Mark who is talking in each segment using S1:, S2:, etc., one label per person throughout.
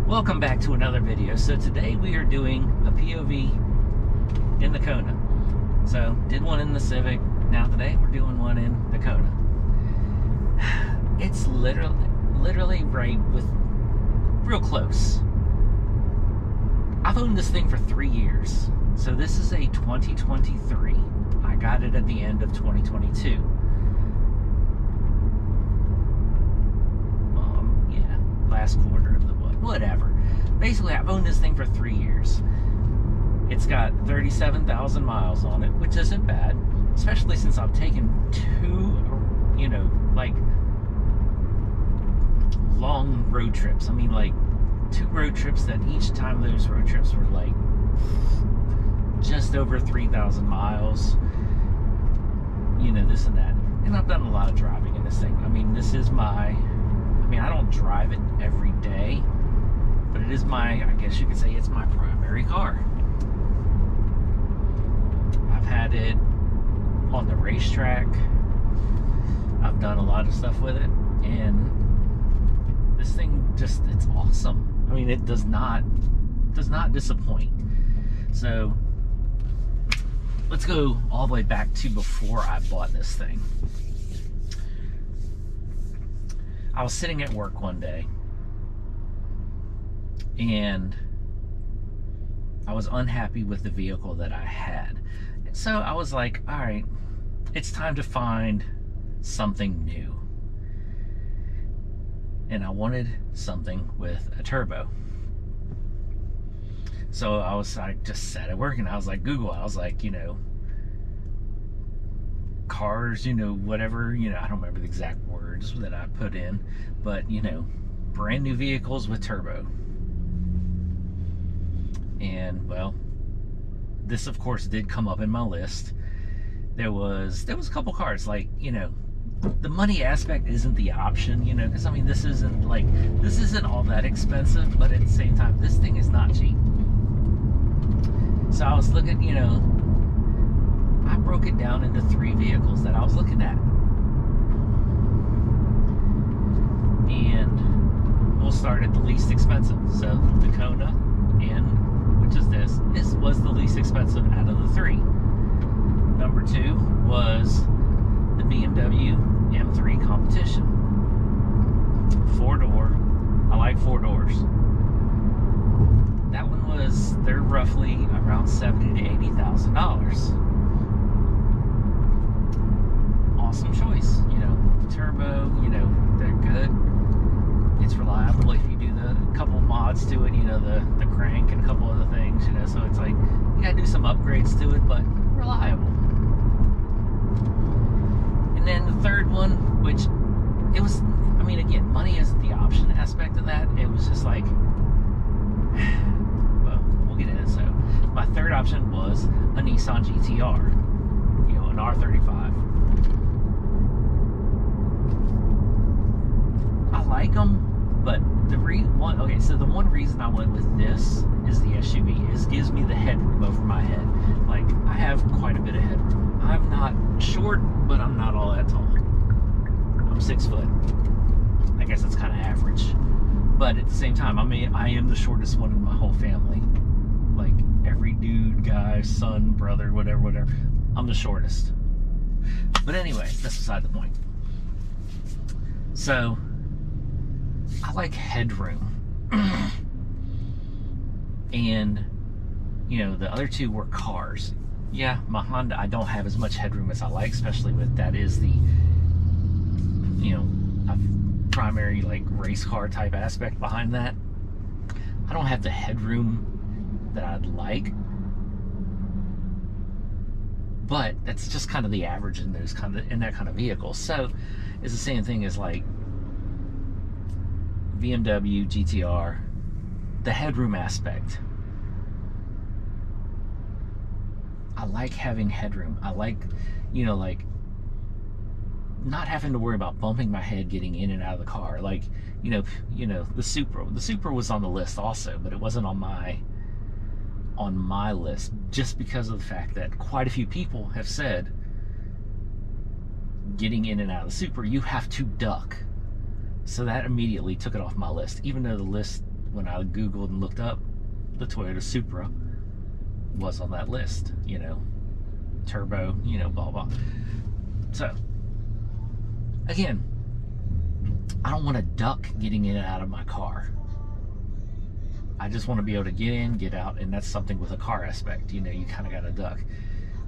S1: Welcome back to another video. So today we are doing a POV in the Kona. So did one in the Civic. Now today we're doing one in the Kona. It's literally right with real close. I've owned this thing for 3 years. So this is a 2023. I got it at the end of 2022. Last quarter of the whatever. Basically, I've owned this thing for 3 years. It's got 37,000 miles on it, which isn't bad, especially since I've taken two, like long road trips. I mean, like 2 road trips that each time those road trips were like just over 3,000 miles. This and that. And I've done a lot of driving in this thing. I mean, this is my. I don't drive it every day, but it is my, I guess you could say it's my primary car. I've had it on the racetrack. I've done a lot of stuff with it, and this thing just, it's awesome. I mean, it does not disappoint. So let's go all the way back to before I bought this thing. I was sitting at work one day and I was unhappy with the vehicle that I had. So I was like, all right, it's time to find something new. And I wanted something with a turbo. So I just sat at work and I was like, Google, I was like, cars, whatever, I don't remember the exact words that I put in, but brand new vehicles with turbo. And well, this of course did come up in my list. There was a couple cars, like, the money aspect isn't the option, because I mean, this isn't all that expensive, but at the same time, this thing is not cheap. So I was looking, I broke it down into 3 vehicles that I was looking at. And we'll start at the least expensive. So the Kona N, which is this was the least expensive out of the 3. Number 2 was the BMW M3 Competition. 4-door. I like 4 doors. That one was, they're roughly around $70,000 to $80,000. Awesome choice, turbo, they're good. It's reliable if you do the couple mods to it, the crank and a couple other things, so it's like you gotta do some upgrades to it, but reliable. And then the third one, which it was, I mean, again, money isn't the option aspect of that. It was just like, well, we'll get into it. So my third option was a Nissan GTR, an R35. I like them, but the one reason I went with this is the SUV. It gives me the headroom over my head. Like, I have quite a bit of headroom. I'm not short, but I'm not all that tall. I'm 6 foot. I guess that's kind of average. But at the same time, I mean, I am the shortest one in my whole family. Like, every dude, guy, son, brother, whatever. I'm the shortest. But anyway, that's beside the point. So I like headroom. And the other 2 were cars. Yeah, my Honda, I don't have as much headroom as I like, especially with that is the a primary like race car type aspect behind that. I don't have the headroom that I'd like, but that's just kind of the average in that kind of vehicle. So it's the same thing as like BMW GTR, the headroom aspect. I like having headroom. I like, like not having to worry about bumping my head getting in and out of the car. Like, the Supra. The Supra was on the list also, but it wasn't on my list, just because of the fact that quite a few people have said getting in and out of the Supra, you have to duck. So that immediately took it off my list, even though the list when I Googled and looked up, the Toyota Supra was on that list, you know, turbo, you know, blah, blah. So, again, I don't want to duck getting in and out of my car. I just want to be able to get in, get out, and that's something with a car aspect. You know, you kind of got to duck.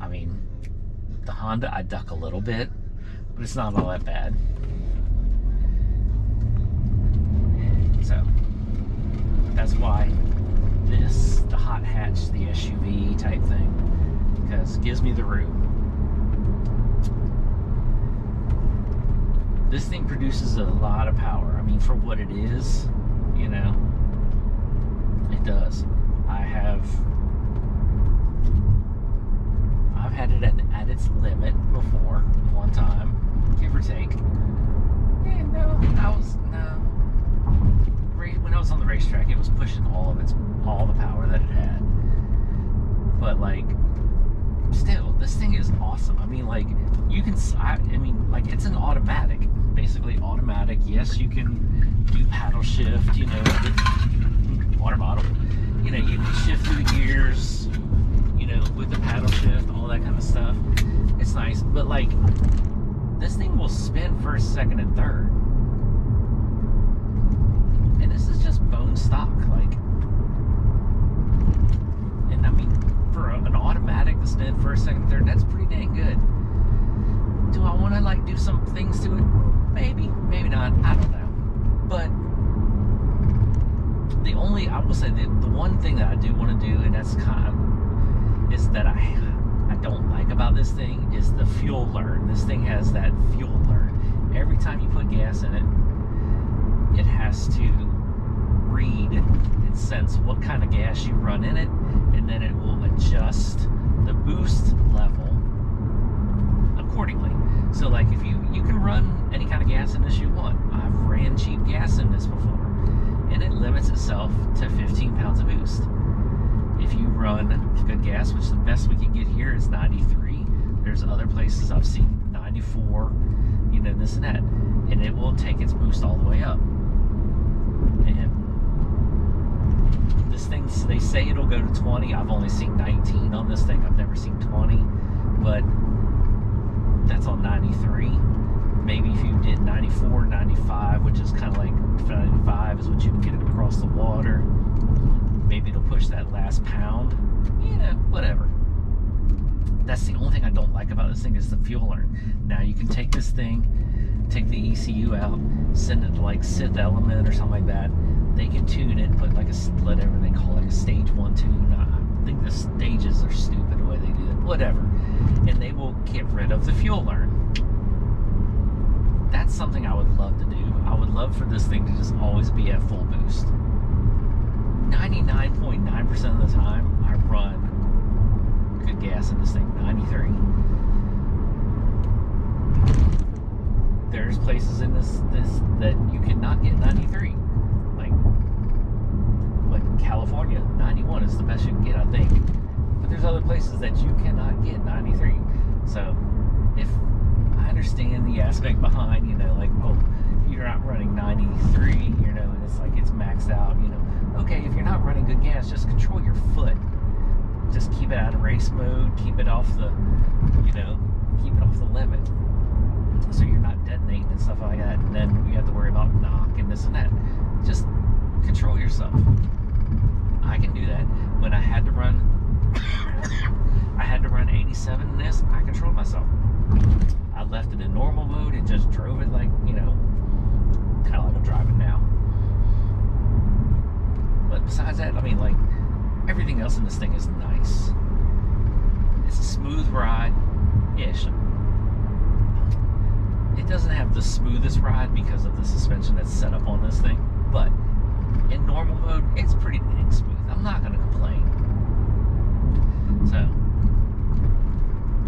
S1: I mean, the Honda, I duck a little bit, but it's not all that bad. So, that's why this, the hot hatch, the SUV type thing, because it gives me the room. This thing produces a lot of power. I mean, for what it is, you know, it does. I've had it at its limit before, one time, give or take. Yeah, no, when I was on the racetrack, it was pushing all the power that it had. But like, still, this thing is awesome. I mean, like, you can, I mean, like, it's an automatic, basically automatic. Yes, you can do paddle shift, you know, water bottle. You know, you can shift through the gears, you know, with the paddle shift, all that kind of stuff. It's nice, but like, this thing will spin first, second, and third. And this is just bone stock, like, and I mean, for an automatic to spin first, second, third, that's pretty dang good. Do I want to like do some things to it? Maybe, maybe not. I don't know. But I will say that the one thing that I do want to do, and that's kind of, is that I don't like about this thing is the fuel learn. This thing has that fuel learn. Every time you put gas in it, it has to read and sense what kind of gas you run in it, and then it will adjust the boost level accordingly. So like, if you can run any kind of gas in this you want. I've ran cheap gas in this before, and it limits itself to 15 pounds of boost. If you run good gas, which the best we can get here is 93. There's other places I've seen 94, you know, this and that, and it will take its boost all the way up. And this thing, they say it'll go to 20. I've only seen 19 on this thing. I've never seen 20, but that's on 93. Maybe if you did 94, 95, which is kind of like 95 is what you can get across the water. Maybe it'll push that last pound. You know, whatever. That's the only thing I don't like about this thing is the fuel learn. Now you can take this thing, take the ECU out, send it to like Sith Element or something like that. They can tune it, put like a, whatever they call it, a stage 1 tune. I think the stages are stupid the way they do it. Whatever. And they will get rid of the fuel learn. That's something I would love to do. I would love for this thing to just always be at full boost. 99.9% of the time, I run good gas in this thing, 93. There's places in this that you cannot get 93. Like California, 91 is the best you can get, I think. But there's other places that you cannot get 93. So, if I understand the aspect behind, you know, like, oh, you're not running 93, you know, and it's like it's maxed out, you know. Okay, if you're not running good gas, just control your foot. Just keep it out of race mode, keep it off the, you know, keep it off the limit. So you're not detonating and stuff like that, and then you have to worry about knock and this and that. Just control yourself. I can do that. When I had to run, 87 in this, I controlled myself. I left it in normal mode and just drove it like, you know, kind of like I'm driving now. But besides that, I mean, like, everything else in this thing is nice. It's a smooth ride-ish. It doesn't have the smoothest ride because of the suspension that's set up on this thing, but in normal mode, it's pretty dang smooth. I'm not going to complain. So,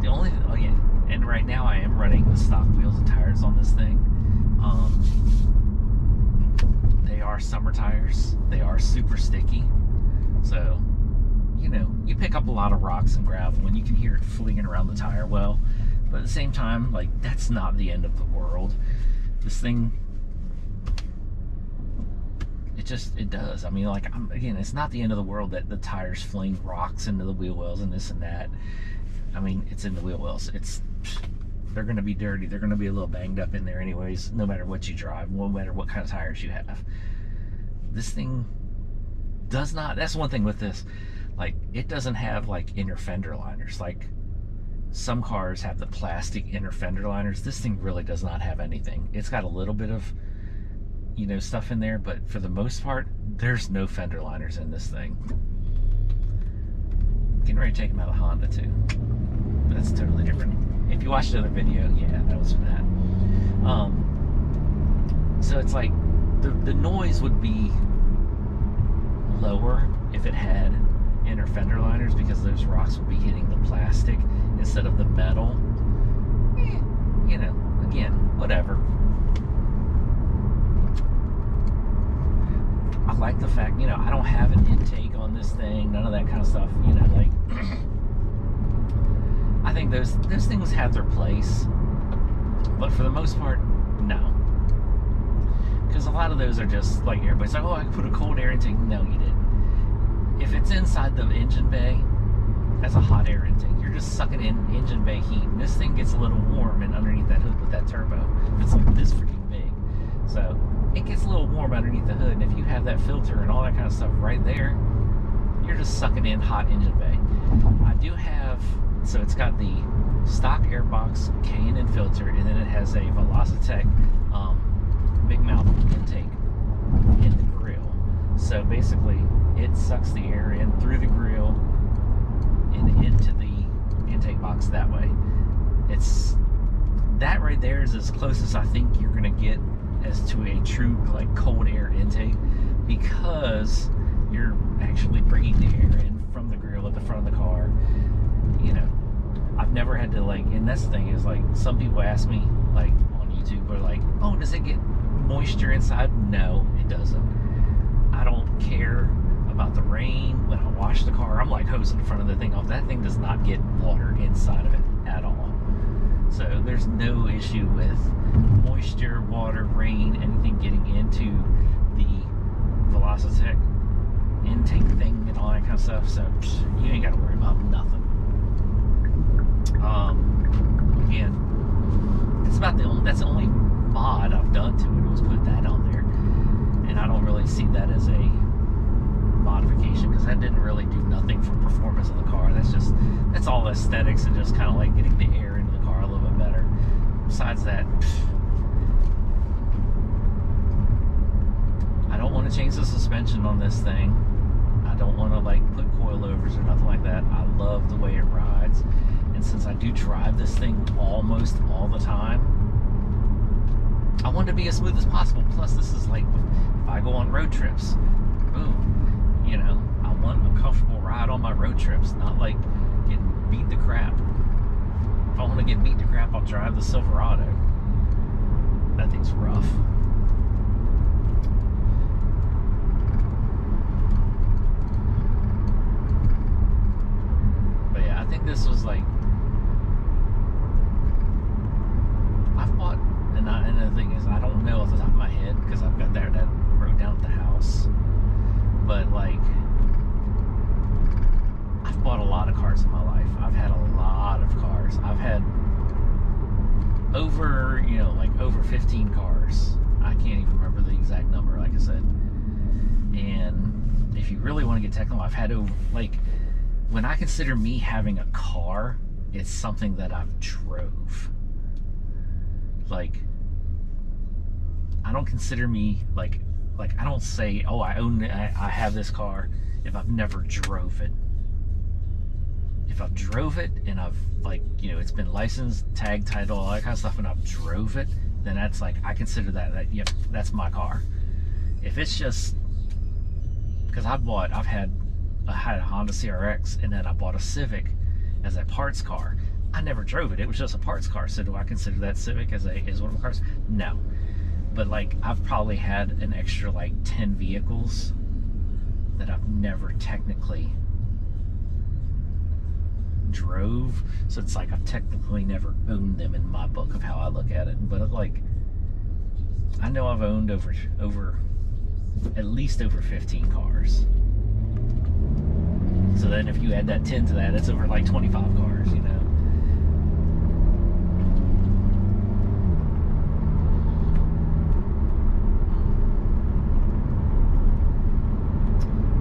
S1: the only, oh yeah, and right now I am running the stock wheels and tires on this thing. They are summer tires. They are super sticky. So, you know, you pick up a lot of rocks and gravel and you can hear it flinging around the tire well. But at the same time, like, that's not the end of the world. This thing it does. I mean, like, again, it's not the end of the world that the tires fling rocks into the wheel wells and this and that. I mean, it's in the wheel wells. They're going to be dirty. They're going to be a little banged up in there anyways, no matter what you drive, no matter what kind of tires you have. This thing does not, that's one thing with this, like, it doesn't have like inner fender liners. Like, some cars have the plastic inner fender liners. This thing really does not have anything. It's got a little bit of, you know, stuff in there, but for the most part, there's no fender liners in this thing. Getting ready to take them out of the Honda too. But that's totally different. If you watched the other video, yeah, that was from that. So it's like the noise would be lower if it had inner fender liners, because those rocks would be hitting the plastic instead of the metal. You know, again, whatever. I like the fact, you know, I don't have an intake on this thing, none of that kind of stuff, you know, like, I think those things have their place, but for the most part, no. Because a lot of those are just, like, everybody's like, oh, I put a cold air intake. No, you didn't. If it's inside the engine bay, that's a hot air intake. You're just sucking in engine bay heat. And this thing gets a little warm and underneath that hood with that turbo. It's like this freaking big. So it gets a little warm underneath the hood, and if you have that filter and all that kind of stuff right there, you're just sucking in hot engine bay. I do have, so it's got the stock airbox Canon N filter, and then it has a Velocitec big mouth intake in the grill. So basically, it sucks the air in through the grill and into the intake box that way. It's that right there is as close as I think you're gonna get as to a true, like, cold air intake, because you're actually bringing the air in from the grill at the front of the car. You know, I've never had to, like, and that's the thing is, like, some people ask me, like, on YouTube, are like, oh, does it get moisture inside? No, it doesn't. I don't care about the rain. When I wash the car, I'm like hosing the front of the thing off. That thing does not get water inside of it at all. So there's no issue with moisture, water, rain, anything getting into the Velocitec intake thing and all that kind of stuff. So you ain't got to worry about nothing. Again, it's about that's the only mod I've done to it, was put that on there, and I don't really see that as a modification, because that didn't really do nothing for performance of the car. That's all aesthetics and just kind of like getting the air into the car a little bit better. Besides that, I don't want to change the suspension on this thing. I don't want to, like, put coilovers or nothing like that. I love the way it rides, and since I do drive this thing almost all the time, I want it to be as smooth as possible. Plus, this is like, if I go on road trips, boom, you know, I want a comfortable ride on my road trips, not like getting beat to crap. If I want to get beat to crap, I'll drive the Silverado. That thing's rough. But yeah, I think this was like, I've bought, and the thing is, I don't know off the top of my head, because I've got that wrote down at the house, but like, I've bought a lot of cars in my life. I've had a lot of cars. I've had over, you know, like over 15 cars. I can't even remember the exact number, like I said. And if you really want to get technical, I've had over, like, when I consider me having a car, it's something that I've drove. Like, I don't consider me, like I don't say, oh, I have this car if I've never drove it. If I've drove it and I've, like, you know, it's been licensed, tag, title, all that kind of stuff, and I've drove it, then that's like, I consider that yep, that's my car. If it's just, because I had a Honda CRX, and then I bought a Civic as a parts car. I never drove it. It was just a parts car. So do I consider that Civic as one of my cars? No. But, like, I've probably had an extra, like, 10 vehicles that I've never technically drove. So it's like I've technically never owned them in my book of how I look at it. But, like, I know I've owned over at least over 15 cars. So then if you add that 10 to that, it's over like 25 cars, you know.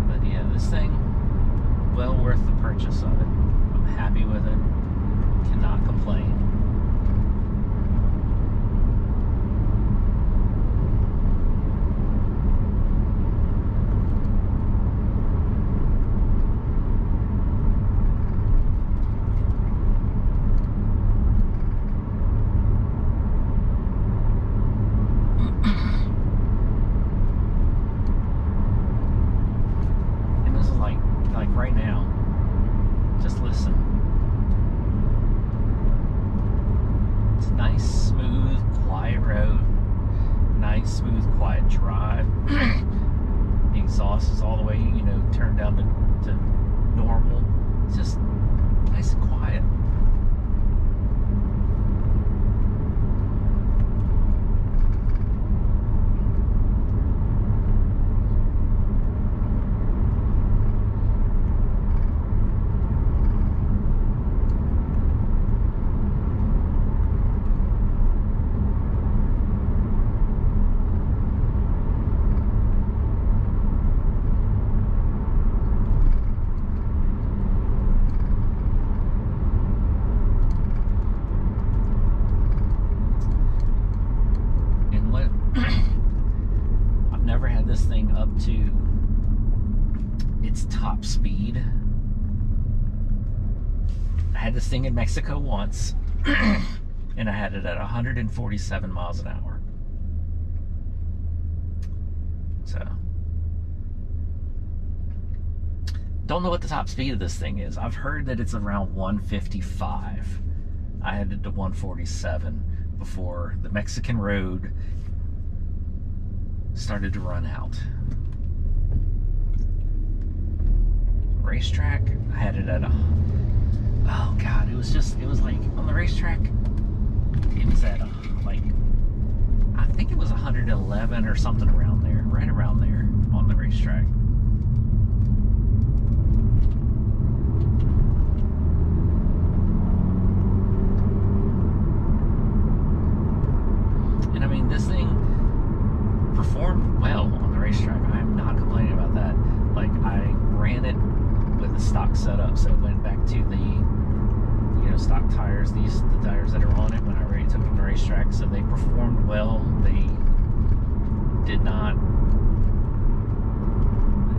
S1: But yeah, this thing, well worth the purchase of it. I'm happy with it. Cannot complain. Right now, just listen. It's a nice, smooth, quiet road. Nice, smooth, quiet drive. The exhaust is all the way, you know, turned down to normal. It's just nice and quiet. This thing up to its top speed. I had this thing in Mexico once and I had it at 147 miles an hour. So don't know what the top speed of this thing is. I've heard that it's around 155. I had it to 147 before the Mexican road started to run out. Racetrack, I had it at oh god, it was like on the racetrack, it was at like, I think it was 111 or something around there, right around there on the racetrack. And I mean, this thing performed well on the racetrack. I'm not complaining about that. Like, I ran it with the stock setup, so it went back to the, you know, stock tires, the tires that are on it when I already took it to the racetrack. So they performed well. They did not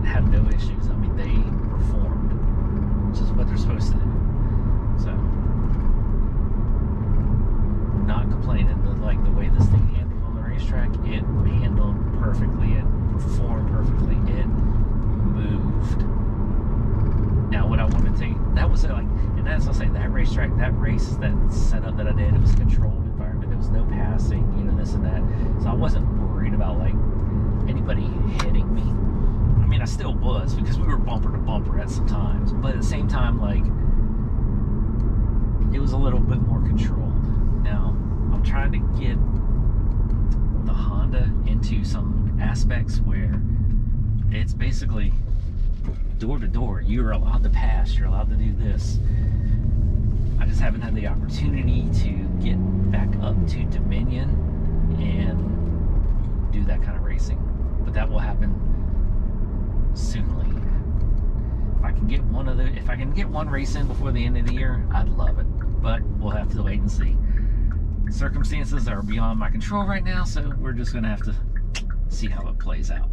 S1: have no issues. I mean, they performed, which is what they're supposed to do. So, not complaining. Like the way this thing handled on the racetrack, it handled perfectly, it performed perfectly, it moved. Now what I want to take, that was like, and that's, I'll say, that racetrack, that race, that setup that I did, it was a controlled environment, there was no passing, you know, this and that, so I wasn't worried about like anybody hitting me. I mean, I still was, because we were bumper to bumper at some times, but at the same time, like, it was a little bit more controlled. Now I'm trying to get the Honda into some aspects where it's basically door to door. You're allowed to pass, you're allowed to do this. I just haven't had the opportunity to get back up to Dominion and do that kind of racing, but that will happen soonly. If I can get one race in before the end of the year, I'd love it, but we'll have to wait and see. Circumstances are beyond my control right now, so we're just gonna have to see how it plays out.